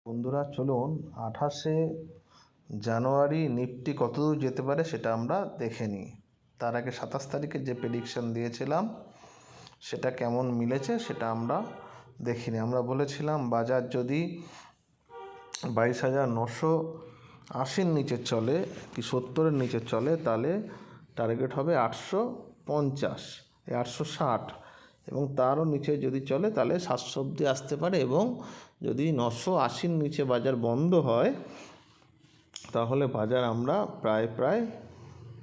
বন্ধুরা চলুন 28শে জানুয়ারি নিফটি কতদূর যেতে পারে সেটা আমরা দেখে নিই। তার আগে 27 তারিখে যে প্রেডিকশন দিয়েছিলাম সেটা কেমন মিলেছে সেটা আমরা দেখে নিই। আমরা বলেছিলাম বাজার যদি 22,980-র নিচে চলে কি 70-এর নিচে চলে তাহলে টার্গেট হবে 850, 860, এবং তারও নিচে যদি চলে তাহলে 700 অবধি আসতে পারে। এবং যদি 980-র নিচে বাজার বন্ধ হয় তাহলে বাজার আমরা প্রায়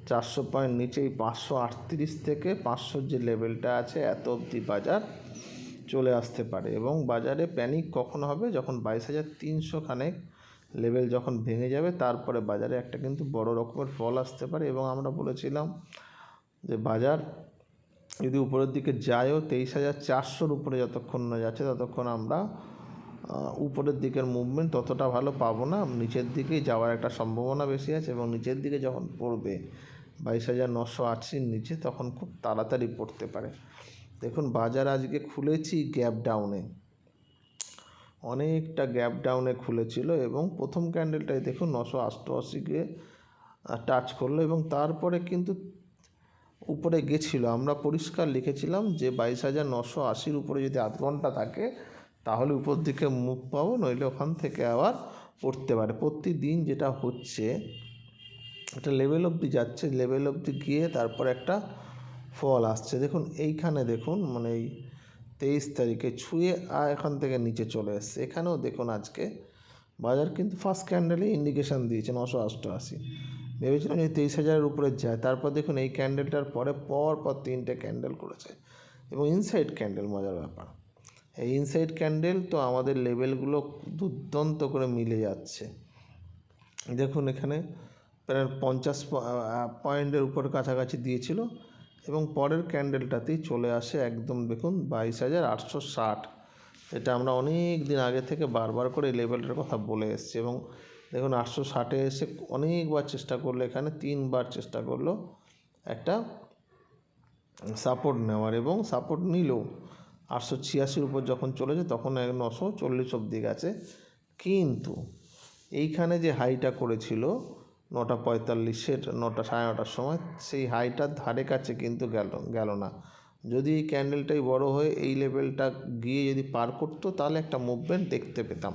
400 পয়েন্ট নিচে এই 538 থেকে 500 যে লেভেলটা আছে এত অবধি বাজার চলে আসতে পারে। এবং বাজারে প্যানিক কখন হবে? যখন 22,300 খানেক লেভেল যখন ভেঙে যাবে তারপরে বাজারে একটা কিন্তু বড় রকমের ফল আসতে পারে। এবং আমরা বলেছিলাম যে বাজার যদি উপরের দিকে যায়ও 23,400-র উপরে যতক্ষণ না যাচ্ছে ততক্ষণ আমরা উপরের দিকের মুভমেন্ট ততটা ভালো পাবো না, নিচের দিকেই যাওয়ার একটা সম্ভাবনা বেশি আছে। এবং নিচের দিকে যখন পড়বে 22,980-র নিচে তখন খুব তাড়াতাড়ি পড়তে পারে। দেখুন বাজার আজকে খুলেছি গ্যাপ ডাউনে, অনেকটা গ্যাপ ডাউনে খুলেছিল এবং প্রথম ক্যান্ডেলটাই দেখুন 988-কে টাচ করলো এবং তারপরে কিন্তু উপরে গেছিলো। আমরা পরিষ্কার লিখেছিলাম যে 22,980-র উপরে যদি আধ ঘন্টা থাকে তাহলে উপর দিকে মুভ পাবো, নইলে ওখান থেকে আবার পড়তে পারে। প্রতিদিন যেটা হচ্ছে একটা লেভেল অবধি যাচ্ছে, লেভেল অবধি গিয়ে তারপর একটা ফল আসছে। দেখুন এইখানে দেখুন মানে এই 23 তারিখে ছুঁয়ে এখান থেকে নিচে চলে এসছে। এখানেও দেখুন আজকে বাজার কিন্তু ফার্স্ট ক্যান্ডেলে ইন্ডিকেশান দিয়েছে 988। ভেবেছিলাম যে 23,000-এর উপরে যায়, তারপর দেখুন এই ক্যান্ডেলটার পরে পর 3টে ক্যান্ডেল করেছে এবং ইনসাইড ক্যান্ডেল। মজার ব্যাপার এই ইনসাইড ক্যান্ডেল তো আমাদের লেভেলগুলো দুর্দান্ত করে মিলে যাচ্ছে। দেখুন এখানে প্রায় 50 পয়েন্টের উপর কাছাকাছি দিয়েছিল এবং পরের ক্যান্ডেলটাতেই চলে আসে একদম দেখুন 22,860। এটা আমরা অনেক দিন আগে থেকে বারবার করে এই লেভেলটার কথা বলে এসেছি। এবং দেখুন 860-এ এসে অনেকবার চেষ্টা করলো, এখানে 3বার চেষ্টা করলো একটা সাপোর্ট নেওয়ার এবং সাপোর্ট নিল। 886-র উপর যখন চলেছে তখন 940 অবধি গেছে, কিন্তু এইখানে যে হাইটা করেছিল 9:45-এর 9:30-এর সময় সেই হাইটার ধারে কাছে কিন্তু গেল না। যদি এই ক্যান্ডেলটাই বড় হয়ে এই লেভেলটা গিয়ে যদি পার করতো তাহলে একটা মুভমেন্ট দেখতে পেতাম।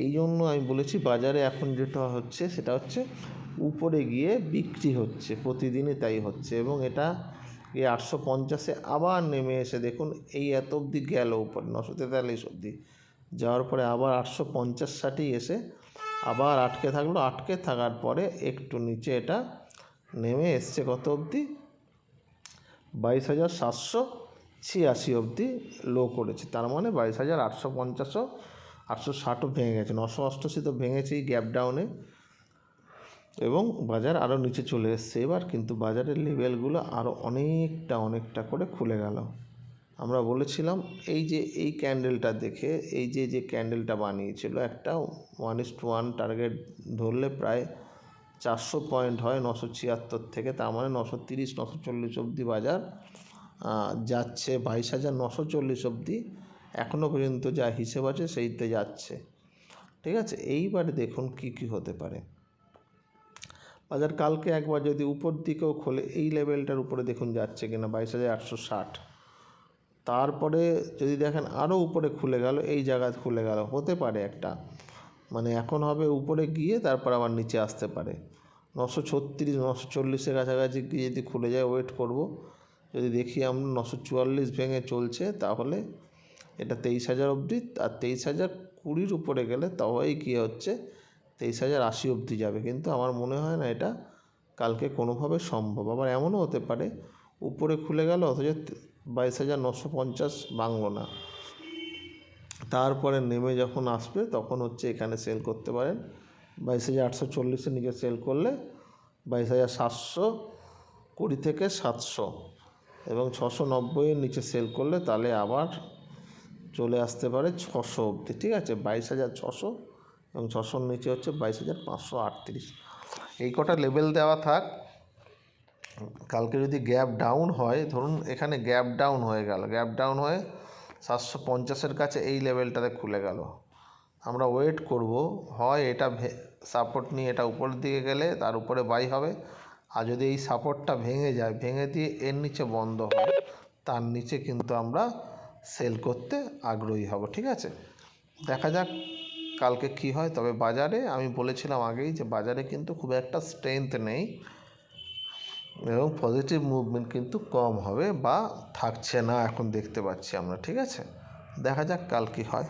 এই জন্য আমি বলেছি বাজারে এখন যেটা হচ্ছে সেটা হচ্ছে উপরে গিয়ে বিক্রি হচ্ছে, প্রতিদিনই তাই হচ্ছে। এবং এটা এই 850-এ আবার নেমে এসে দেখুন এই এত অবধি গেল উপরে 943 অবধি যাওয়ার পরে আবার 850-60-ই এসে আবার আটকে থাকলো। আটকে থাকার পরে একটু নিচে এটা নেমে এসছে কত অবধি 22,786 অবধি লো করেছে। তার মানে 22,850-ও 860-ও ভেঙে গেছে, 988 তো ভেঙেছেই গ্যাপ ডাউনে এবং বাজার আরও নিচে চলে এসছে। এবার কিন্তু বাজারের লেভেলগুলো আরও অনেকটা করে খুলে গেল। আমরা বলেছিলাম এই যে এই ক্যান্ডেলটা দেখে এই যে ক্যান্ডেলটা বানিয়েছিল একটা 1:1 টার্গেট ধরলে প্রায় 400 পয়েন্ট হয় 976 থেকে, তার মানে 930-940 অবধি বাজার যাচ্ছে। 22,940 অবধি এখনও পর্যন্ত যা হিসেব আছে সেইতে যাচ্ছে, ঠিক আছে। এইবারে দেখুন কি হতে পারে। বাজার কালকে একবার যদি উপর দিকেও খোলে এই লেভেলটার উপরে দেখুন যাচ্ছে কিনা 22,860, তারপরে যদি দেখেন আরও উপরে খুলে গেল, এই জায়গায় খুলে গেল, হতে পারে একটা মানে এখন হবে উপরে গিয়ে তারপর আবার নিচে আসতে পারে 936-940-এর কাছাকাছি গিয়ে যদি খুলে যায় ওয়েট করব। যদি দেখি আমরা 944 ভেঙে চলছে তাহলে এটা 23,000 অবধি, আর 23,020-র উপরে গেলে তবেই কী হচ্ছে 23,080 অবধি যাবে। কিন্তু আমার মনে হয় না এটা কালকে কোনোভাবে সম্ভব। আবার এমনও হতে পারে উপরে খুলে গেল অথচ 22,950 ভাঙলো না, তারপরে নেমে যখন আসবে তখন হচ্ছে এখানে সেল করতে পারেন 22,840-এর নিচে সেল করলে 22,720 থেকে 700 এবং 690-এর নিচে সেল করলে তাহলে আবার চলে আসতে পারে 600 অবধি, ঠিক আছে। 22,600 এবং 600-র নিচে হচ্ছে 22,538। এই কটা লেভেল দেওয়া থাক। কালকে যদি গ্যাপ ডাউন হয়, ধরুন এখানে গ্যাপ ডাউন হয়ে গেল, গ্যাপ ডাউন হয়ে 750-এর কাছে এই লেভেলটাতে খুলে গেল, আমরা ওয়েট করব, হয় এটা সাপোর্ট নিয়ে এটা উপরের দিকে গেলে তার উপরে বাই হবে, আর যদি এই সাপোর্টটা ভেঙে যায়, ভেঙে দিয়ে এর নিচে বন্ধ হয়, তার নিচে কিন্তু আমরা সেল করতে আগ্রহী হব। ঠিক আছে, দেখা যাক কালকে কি হয়। তবে বাজারে আমি বলেছিলাম আগেই যে বাজারে কিন্তু খুব একটা স্ট্রেংথ নেই এবং পজিটিভ মুভমেন্ট কিন্তু কম হবে বা থাকছে না, এখন দেখতে পাচ্ছি আমরা। ঠিক আছে, দেখা যাক কাল কি হয়।